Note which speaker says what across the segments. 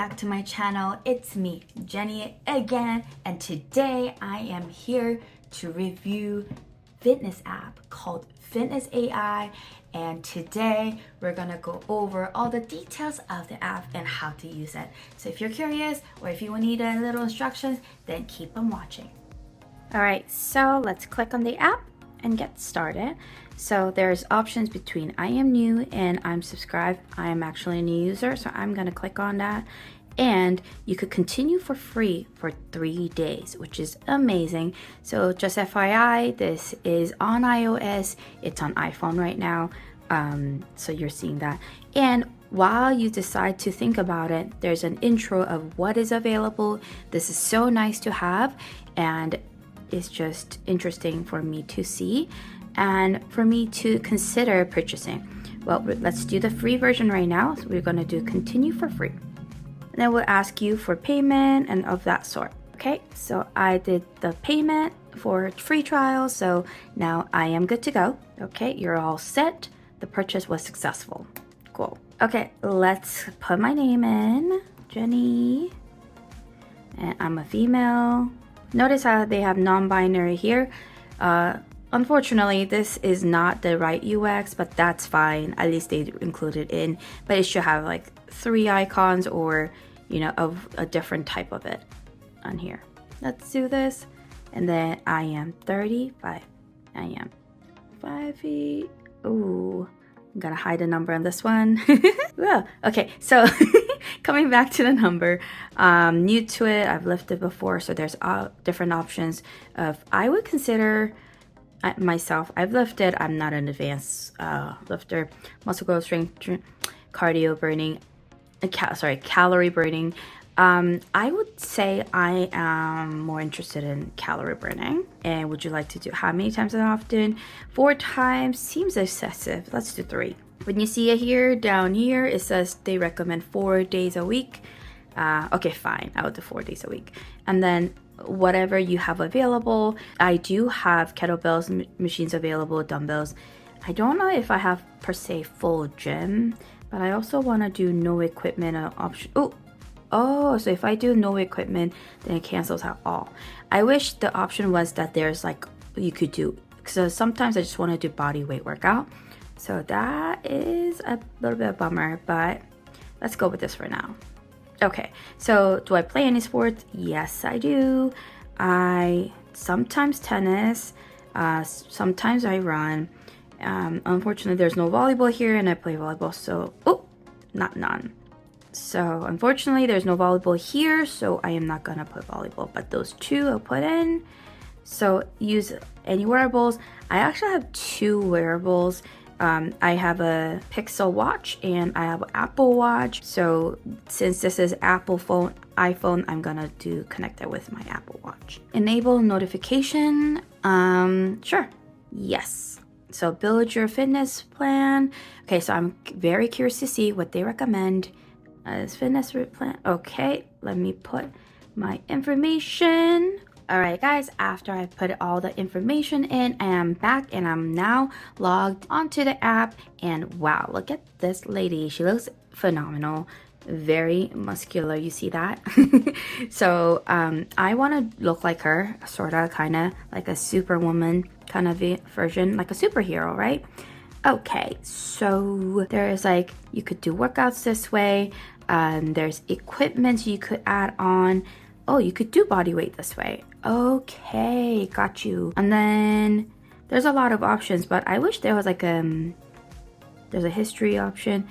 Speaker 1: back to my channel. It's me, Jenny, again, and today I am here to review fitness app called Fitness AI, and today we're gonna go over all the details of the app and how to use it. So if you're curious or if you need a little instructions, then keep on watching. All right, so let's click on the app and get started. So there's options between I am new and I'm subscribed. I am actually a new user, so I'm gonna click on that. And you could continue for free for 3 days, which is amazing. So just FYI, this is on iOS, it's on iPhone right now. So you're seeing that. And while you decide to think about it, there's an intro of what is available. This is so nice to have, and it's just interesting for me to see and for me to consider purchasing. Well, let's do the free version right now. So we're gonna do continue for free. And then we'll ask you for payment and of that sort. Okay, so I did the payment for free trial, so now I am good to go. Okay, you're all set. The purchase was successful. Cool. Okay, let's put my name in, Jenny, and I'm a female. Notice how they have non-binary here. Unfortunately, this is not the right UX, but that's fine. At least they included in, but it should have like 3 icons or, you know, of a different type of it on here. Let's do this. And then I am 35. I am 5 feet. Ooh, I'm gonna hide a number on this one. Well, okay, so coming back to the number, new to it, I've lifted before, so there's different options of, I would consider myself, I've lifted, I'm not an advanced lifter, muscle growth, strength, cardio burning, calorie burning. I would say I am more interested in calorie burning. And would you like to do how many times and often? 4 times seems excessive. Let's do 3. When you see it here, down here, it says they recommend 4 days a week. Okay, fine, I would do 4 days a week. And then whatever you have available. I do have kettlebells machines available, dumbbells. I don't know if I have per se full gym, but I also want to do no equipment option. Oh, so if I do no equipment, then it cancels out all. I wish the option was that there's like, you could do, so sometimes I just want to do body weight workout. So that is a little bit of a bummer, but let's go with this for now. Okay, so do I play any sports? Yes, I do. I sometimes tennis, sometimes I run. Unfortunately, there's no volleyball here, and I play volleyball, so, none. So unfortunately, there's no volleyball here, so I am not gonna put volleyball, but those 2 I'll put in. So use any wearables. I actually have 2 wearables. I have a Pixel watch and I have an Apple watch. So since this is Apple phone, iPhone, I'm gonna connect it with my Apple watch. Enable notification. Sure. Yes. So build your fitness plan. Okay, so I'm very curious to see what they recommend as fitness plan. Okay, let me put my information. All right, guys, after I put all the information in, I am back and I'm now logged onto the app. And wow, look at this lady. She looks phenomenal, very muscular. You see that? So I want to look like her, sort of, kind of like a superwoman kind of version, like a superhero, right? Okay, so there's like, you could do workouts this way. There's equipment you could add on. Oh, you could do body weight this way. Okay, got you. And then there's a lot of options, but I wish there was like there's a history option.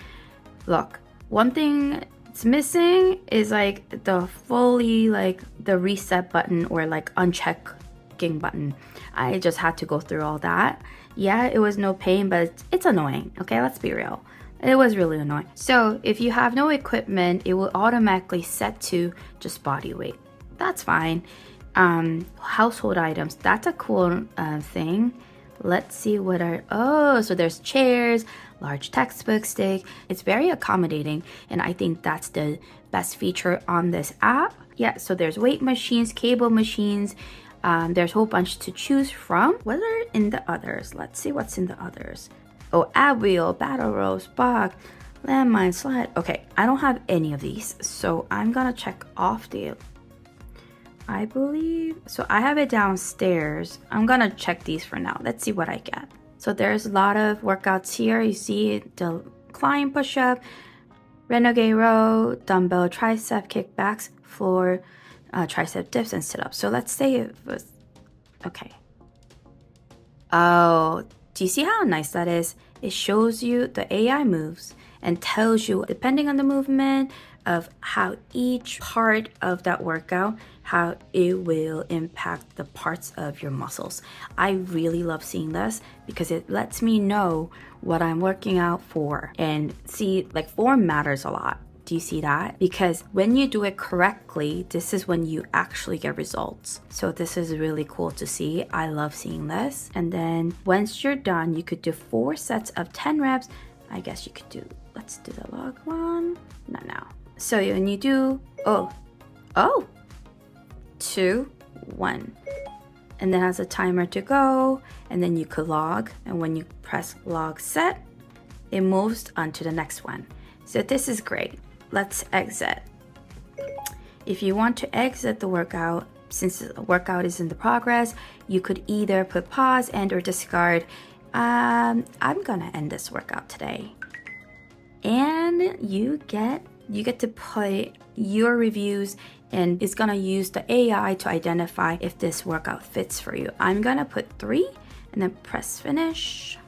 Speaker 1: Look, one thing it's missing is like the fully, like the reset button or like unchecking button. I just had to go through all that. Yeah, it was no pain, but it's annoying. Okay, let's be real. It was really annoying. So if you have no equipment, it will automatically set to just body weight. That's fine. Household items, that's a cool thing. Let's see what are, so there's chairs, large textbook stick. It's very accommodating, and I think that's the best feature on this app. Yeah, so there's weight machines, cable machines. There's a whole bunch to choose from. What are in the others? Let's see what's in the others. Oh, ab wheel, battle ropes, box, Landmine slide. Okay, I don't have any of these, so I'm gonna check off the, I believe, so I have it downstairs. I'm gonna check these for now. Let's see what I get. So there's a lot of workouts here. You see the climb push-up, renegade row, dumbbell tricep kickbacks, floor tricep dips, and sit-ups. So let's say it was, okay. Oh, do you see how nice that is? It shows you the AI moves and tells you, depending on the movement, of how each part of that workout, how it will impact the parts of your muscles. I really love seeing this because it lets me know what I'm working out for. And see, like, form matters a lot. Do you see that? Because when you do it correctly, this is when you actually get results. So this is really cool to see. I love seeing this. And then once you're done, you could do 4 sets of 10 reps. I guess you could do, let's do the log one. Not now. So when you do, 2, 1. And then has a timer to go. And then you could log. And when you press log set, it moves on to the next one. So this is great. Let's exit. If you want to exit the workout, since the workout is in the progress, you could either put pause and or discard. I'm gonna end this workout today. And you get to put your reviews, and it's gonna use the AI to identify if this workout fits for you. I'm gonna put 3 and then press finish.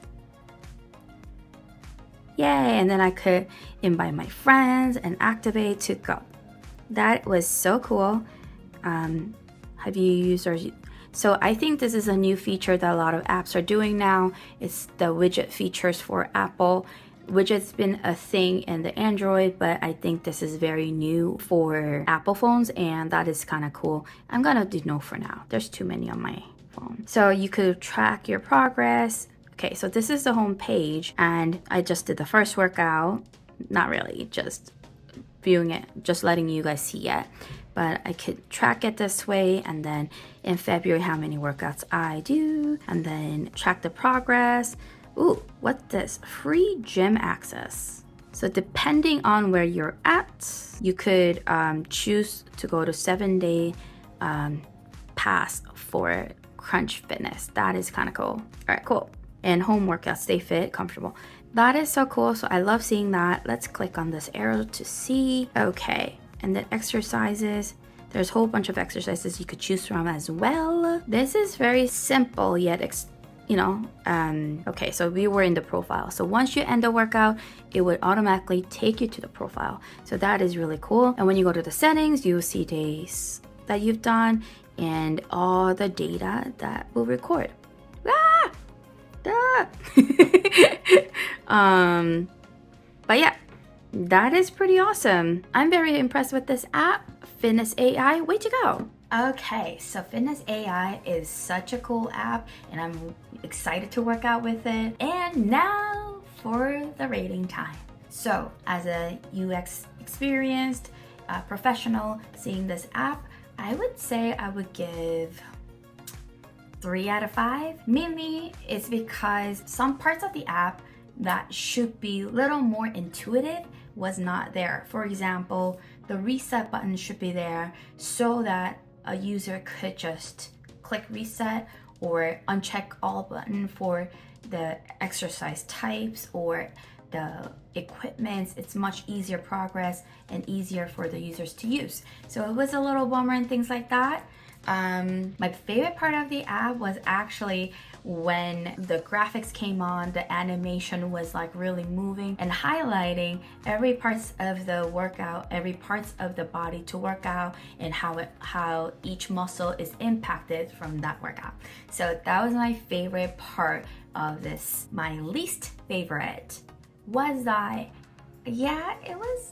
Speaker 1: Yay, and then I could invite my friends and activate to go. That was so cool. Have you used or... So I think this is a new feature that a lot of apps are doing now. It's the widget features for Apple. Widget's been a thing in the Android, but I think this is very new for Apple phones, and that is kind of cool. I'm gonna do no for now. There's too many on my phone. So you could track your progress. Okay, so this is the home page, and I just did the first workout. Not really, just viewing it, just letting you guys see it. But I could track it this way, and then in February, how many workouts I do, and then track the progress. Ooh, what's this? Free gym access. So depending on where you're at, you could choose to go to 7-day pass for Crunch Fitness. That is kind of cool. All right, cool. And home workouts, stay fit, comfortable. That is so cool. So I love seeing that. Let's click on this arrow to see. Okay, and then exercises. There's a whole bunch of exercises you could choose from as well. This is very simple yet okay, so we were in the profile. So once you end the workout, it would automatically take you to the profile. So that is really cool. And when you go to the settings, you'll see days that you've done and all the data that will record. But yeah, that is pretty awesome. I'm very impressed with this app, Fitness AI. Way to go. Okay, so Fitness AI is such a cool app, and I'm excited to work out with it. And now for the rating time. So as a UX experienced professional seeing this app, I would say I would give 3 out of 5. Mainly it's because some parts of the app that should be a little more intuitive was not there. For example, the reset button should be there so that a user could just click reset or uncheck all button for the exercise types or the equipments. It's much easier progress and easier for the users to use. So it was a little bummer and things like that. My favorite part of the app was actually when the graphics came on, the animation was like really moving and highlighting every parts of the workout, every parts of the body to work out, and how each muscle is impacted from that workout. So that was my favorite part of this. My least favorite was that, yeah, it was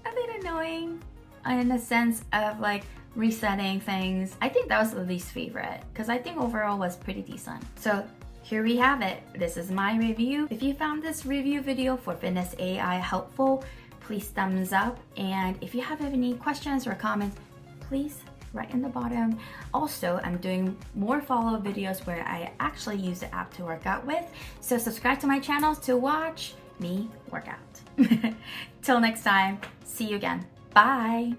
Speaker 1: a bit annoying in the sense of like resetting things. I think that was the least favorite because I think overall was pretty decent. So here we have it. This is my review. If you found this review video for Fitness AI helpful, please thumbs up. And if you have any questions or comments, please write in the bottom. Also, I'm doing more follow-up videos where I actually use the app to work out with. So subscribe to my channel to watch me work out. Till next time, see you again. Bye.